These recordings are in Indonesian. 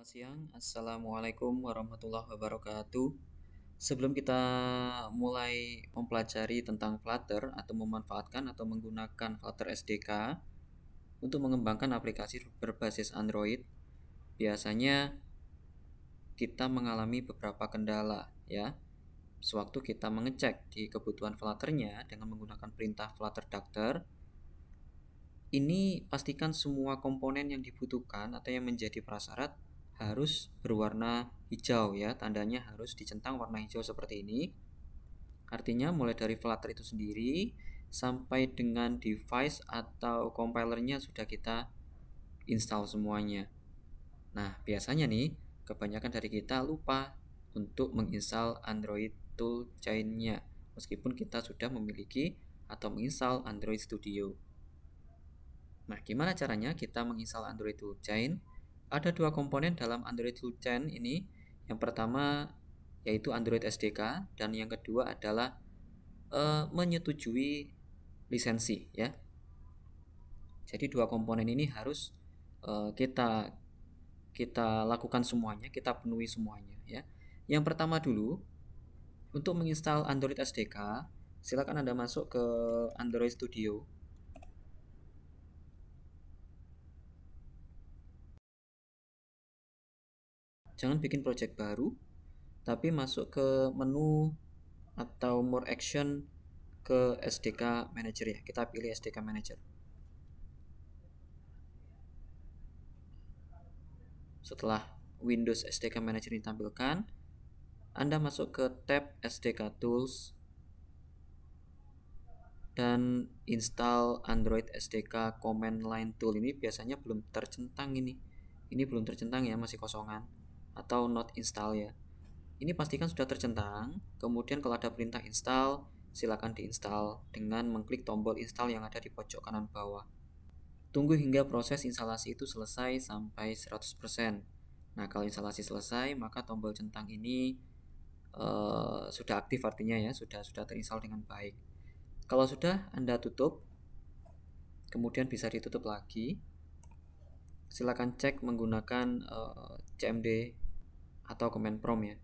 Selamat siang, Assalamualaikum warahmatullahi wabarakatuh. Sebelum kita mulai mempelajari tentang Flutter atau memanfaatkan atau menggunakan Flutter SDK untuk mengembangkan aplikasi berbasis Android, biasanya kita mengalami beberapa kendala ya. Sewaktu kita mengecek di kebutuhan Flutter-nya dengan menggunakan perintah Flutter Dagger, ini pastikan semua komponen yang dibutuhkan atau yang menjadi prasyarat harus berwarna hijau ya, tandanya harus dicentang warna hijau seperti ini. Artinya mulai dari Flutter itu sendiri sampai dengan device atau compilernya sudah kita install semuanya. Nah, biasanya nih kebanyakan dari kita lupa untuk menginstal Android Toolchain-nya meskipun kita sudah memiliki atau menginstal Android Studio. Nah, gimana caranya kita menginstal Android Toolchain? Ada dua komponen dalam Android Toolchain ini. Yang pertama yaitu Android SDK dan yang kedua adalah menyetujui lisensi ya. Jadi dua komponen ini harus kita lakukan semuanya, kita penuhi semuanya ya. Yang pertama dulu, untuk menginstal Android SDK, silakan Anda masuk ke Android Studio. Jangan bikin project baru, tapi masuk ke menu atau more action ke SDK Manager ya. Kita pilih SDK Manager. Setelah Windows SDK Manager ditampilkan, Anda masuk ke tab SDK Tools dan install Android SDK Command Line Tool. Ini biasanya belum tercentang ini. Ini belum tercentang ya, masih kosongan atau not install ya. Ini pastikan sudah tercentang. Kemudian kalau ada perintah install, silakan diinstal dengan mengklik tombol install yang ada di pojok kanan bawah. Tunggu hingga proses instalasi itu selesai sampai 100%. Nah, kalau instalasi selesai, maka tombol centang ini sudah aktif, artinya ya sudah terinstall dengan baik. Kalau sudah, Anda tutup, kemudian bisa ditutup lagi. Silakan cek menggunakan cmd atau command prompt ya.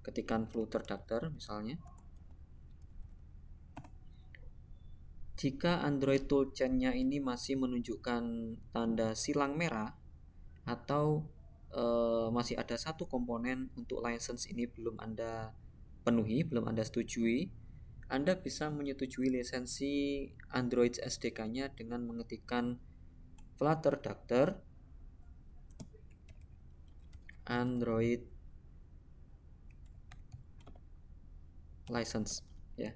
Ketikkan Flutter Dagger misalnya. Jika Android Toolchain-nya ini masih menunjukkan tanda silang merah atau masih ada satu komponen untuk license ini belum Anda penuhi, belum Anda setujui, Anda bisa menyetujui lisensi Android SDK-nya dengan mengetikkan Flutter Dagger Android license ya.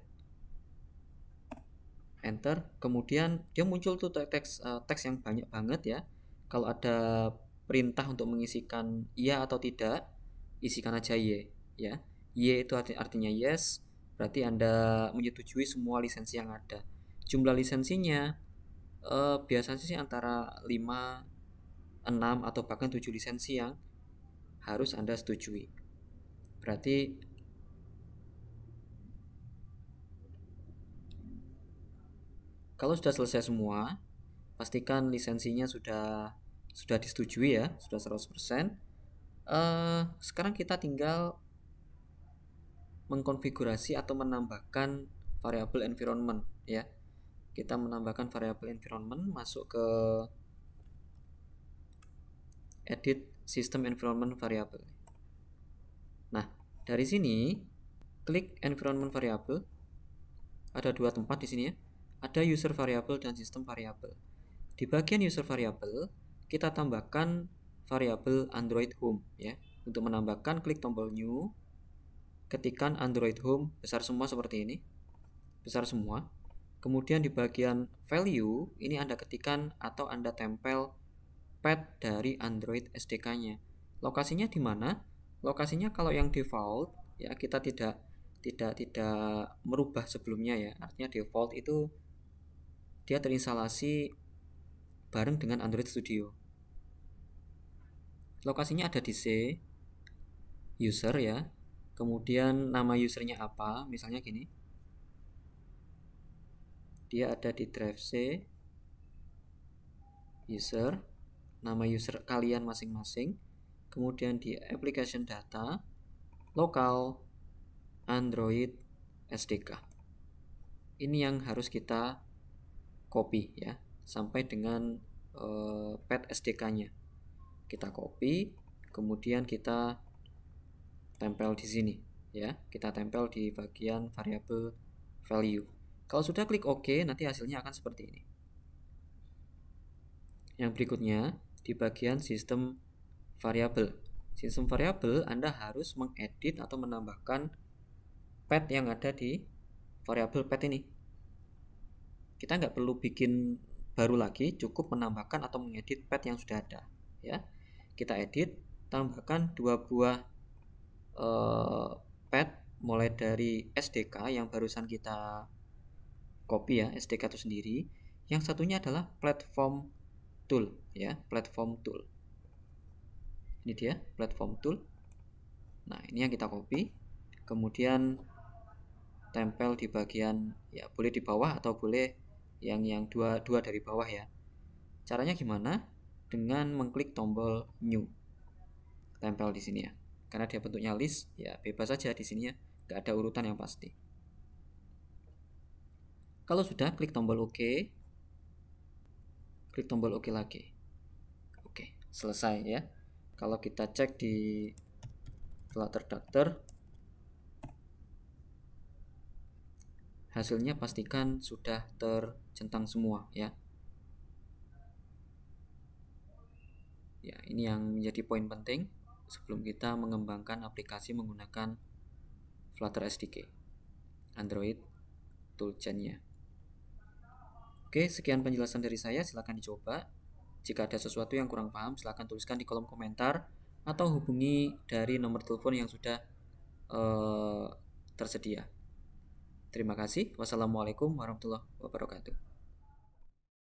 Enter, kemudian dia muncul tuh teks yang banyak banget ya. Kalau ada perintah untuk mengisikan iya atau tidak, isikan aja y ya. Y itu artinya yes, berarti Anda menyetujui semua lisensi yang ada. Jumlah lisensinya biasanya sih antara 5, 6 atau bahkan 7 lisensi yang harus Anda setujui. Berarti kalau sudah selesai semua, pastikan lisensinya sudah disetujui ya, sudah 100%. Sekarang kita tinggal mengkonfigurasi atau menambahkan variabel environment ya. Kita menambahkan variabel environment, masuk ke edit system environment variable. Nah, dari sini klik environment variable. Ada dua tempat di sini ya. Ada user variable dan system variable. Di bagian user variable, kita tambahkan variabel Android Home ya. Untuk menambahkan, klik tombol new, ketikkan Android Home besar semua seperti ini, besar semua. Kemudian di bagian value ini Anda ketikkan atau Anda tempel path dari Android SDK-nya. Lokasinya di mana? Lokasinya kalau yang default ya, kita tidak merubah sebelumnya ya. Artinya default itu dia terinstalasi bareng dengan Android Studio. Lokasinya ada di C user ya. Kemudian nama usernya apa? Misalnya gini. Dia ada di drive C user, nama user kalian masing-masing. kemudian di application data, lokal, Android SDK. Ini yang harus kita copy ya, sampai dengan path SDK-nya. Kita copy, kemudian kita tempel di sini ya. Kita tempel di bagian variable value. Kalau sudah klik OK, nanti hasilnya akan seperti ini. Yang berikutnya di bagian sistem variable. Sistem variable Anda harus mengedit atau menambahkan path yang ada di variable path ini. Kita nggak perlu bikin baru lagi, cukup menambahkan atau mengedit path yang sudah ada ya. Kita edit, tambahkan 2 buah path mulai dari SDK yang barusan kita copy ya, SDK itu sendiri. Yang satunya adalah platform tool ya, platform tool. Ini dia platform tool. Nah, ini yang kita copy, kemudian tempel di bagian ya, boleh di bawah atau boleh yang dua dari bawah ya. Caranya gimana? Dengan mengklik tombol new. Tempel di sini ya. Karena dia bentuknya list, ya bebas saja di sini ya, nggak ada urutan yang pasti. Kalau sudah, klik tombol OK. Klik tombol OK lagi. Oke, selesai ya. Kalau kita cek di Flutter Dactyl, hasilnya pastikan sudah tercentang semua ya. Ya, ini yang menjadi poin penting sebelum kita mengembangkan aplikasi menggunakan Flutter SDK Android toolchain-nya. Oke, sekian penjelasan dari saya, silahkan dicoba. Jika ada sesuatu yang kurang paham, silahkan tuliskan di kolom komentar atau hubungi dari nomor telepon yang sudah tersedia. Terima kasih. Wassalamualaikum warahmatullahi wabarakatuh.